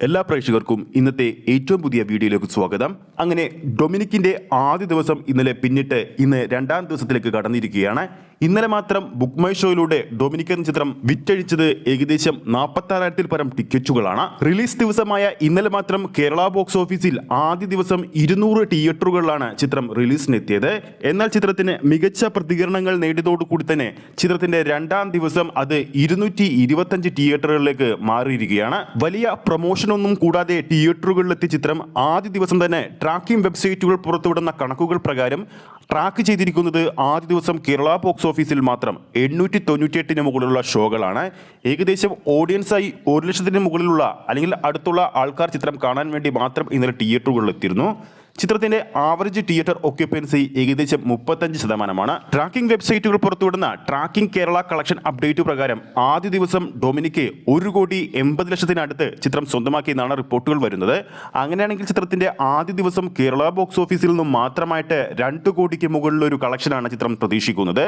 എല്ലാ പ്രേക്ഷകർക്കും ഇന്നത്തെ ഏറ്റവും പുതിയ വീഡിയോയിലേക്ക് സ്വാഗതം. അങ്ങനെ ഡൊമിനിക്കിന്റെ ആദ്യ ദിവസം ഇന്നലെ പിന്നിട്ട് ഇന്ന് രണ്ടാം ദിവസത്തിലേക്ക് കടന്നിരിക്കുകയാണ്. ഇന്നലെ മാത്രം ബുക്ക് മൈ ഷോയിലൂടെ ഡൊമിനിക് എന്ന ചിത്രം വിറ്റഴിച്ചത് ഏകദേശം 46,000-ൽ പരം ടിക്കറ്റുകളാണ്. റിലീസ് ദിവസമായ ഇന്നലെ മാത്രം കേരള ബോക്സ് ഓഫീസിൽ ആദ്യ ദിവസം 200 തിയേറ്ററുകളിലാണ് ചിത്രം റിലീസിനെത്തിയത്. എന്നാൽ ചിത്രത്തിന് മികച്ച പ്രതികരണങ്ങൾ നേടിയതോടുകൂടി തന്നെ ചിത്രത്തിന്റെ രണ്ടാം ദിവസം അത് 225 തിയേറ്ററുകളിലേക്ക് മാറിയിരിക്കുകയാണ്. വലിയ പ്രൊമോഷനൊന്നും കൂടാതെ തിയേറ്ററുകളിലെത്തിയ ചിത്രം ആദ്യ ദിവസം തന്നെ ട്രാക്കിംഗ് വെബ്സൈറ്റുകൾ പുറത്തുവിടുന്ന കണക്കുകൾ പ്രകാരം ട്രാക്ക് ചെയ്തിരിക്കുന്നത് ആദ്യ ദിവസം കേരള ബോക്സ് ഓഫീസിൽ മാത്രം 898 മുകളിലുള്ള ഷോകളാണ്. ഏകദേശം ഓഡിയൻസായി 1,00,000-ന് മുകളിലുള്ള അല്ലെങ്കിൽ അടുത്തുള്ള ആൾക്കാർ ചിത്രം കാണാൻ വേണ്ടി മാത്രം ഇന്നലെ തിയേറ്ററുകളിൽ എത്തിയിരുന്നു. ചിത്രത്തിന്റെ ആവറേജ് തിയേറ്റർ ഓക്യുപ്പൻസി ഏകദേശം 35%. ട്രാക്കിംഗ് വെബ്സൈറ്റുകൾ പുറത്തുവിടുന്ന ട്രാക്കിംഗ് കേരള കളക്ഷൻ അപ്ഡേറ്റ് പ്രകാരം ആദ്യ ദിവസം ഡൊമിനിക്ക് 1,80,00,000-ത്തിനടുത്ത് ചിത്രം സ്വന്തമാക്കിയെന്നാണ് റിപ്പോർട്ടുകൾ വരുന്നത്. അങ്ങനെയാണെങ്കിൽ ചിത്രത്തിന്റെ ആദ്യ ദിവസം കേരള ബോക്സ് ഓഫീസിൽ നിന്നും മാത്രമായിട്ട് 2 കോടിക്ക് മുകളിലൊരു കളക്ഷനാണ് ചിത്രം പ്രതീക്ഷിക്കുന്നത്.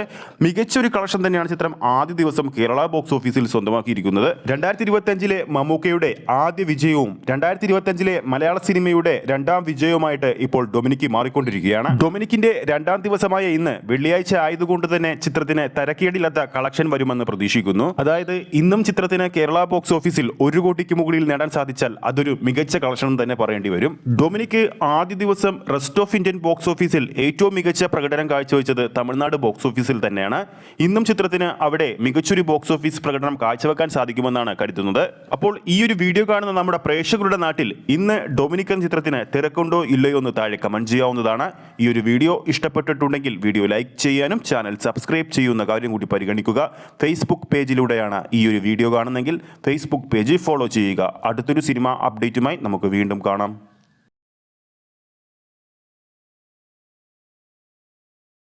മികച്ചൊരു കളക്ഷൻ തന്നെയാണ് ചിത്രം ആദ്യ ദിവസം കേരള ബോക്സ് ഓഫീസിൽ സ്വന്തമാക്കിയിരിക്കുന്നത്. 2025-ലെ മമ്മൂക്കയുടെ ആദ്യ വിജയവും 2025-ലെ മലയാള സിനിമയുടെ രണ്ടാം വിജയവുമായിട്ട് ഇപ്പോൾ ഡൊമിനിക്ക് മാറിക്കൊണ്ടിരിക്കുകയാണ്. ഡൊമിനിക്കിന്റെ രണ്ടാം ദിവസമായ ഇന്ന് വെള്ളിയാഴ്ച ആയതുകൊണ്ട് തന്നെ ചിത്രത്തിന് തരക്കേടില്ലാത്ത കളക്ഷൻ വരുമെന്ന് പ്രതീക്ഷിക്കുന്നു. അതായത് ഇന്നും ചിത്രത്തിന് കേരള ബോക്സ് ഓഫീസിൽ 1 കോടിക്ക് മുകളിൽ നേടാൻ സാധിച്ചാൽ അതൊരു മികച്ച കളക്ഷൻ തന്നെ പറയേണ്ടി വരും. ഡൊമിനിക്ക് ആദ്യ ദിവസം റെസ്റ്റ് ഓഫ് ഇന്ത്യൻ ബോക്സ് ഓഫീസിൽ ഏറ്റവും മികച്ച പ്രകടനം കാഴ്ചവെച്ചത് തമിഴ്നാട് ബോക്സ് ഓഫീസിൽ തന്നെയാണ്. ഇന്നും ചിത്രത്തിന് അവിടെ മികച്ചൊരു ബോക്സ് ഓഫീസ് പ്രകടനം കാഴ്ചവെക്കാൻ സാധിക്കുമെന്നാണ് കരുതുന്നത്. അപ്പോൾ ഈ ഒരു വീഡിയോ കാണുന്ന നമ്മുടെ പ്രേക്ഷകരുടെ നാട്ടിൽ ഇന്ന് ഡൊമിനിക് എന്ന ചിത്രത്തിന് തിരക്കുണ്ടോ ഇല്ലയോ താഴെ കമന്റ് ചെയ്യാവുന്നതാണ്. ഈ ഒരു വീഡിയോ ഇഷ്ടപ്പെട്ടിട്ടുണ്ടെങ്കിൽ വീഡിയോ ലൈക്ക് ചെയ്യാനും ചാനൽ സബ്സ്ക്രൈബ് ചെയ്യുന്ന കാര്യം കൂടി പരിഗണിക്കുക. ഫേസ്ബുക്ക് പേജിലൂടെയാണ് ഈ ഒരു വീഡിയോ കാണുന്നതെങ്കിൽ ഫേസ്ബുക്ക് പേജ് ഫോളോ ചെയ്യുക. അടുത്തൊരു സിനിമ അപ്ഡേറ്റുമായി നമുക്ക് വീണ്ടും കാണാം.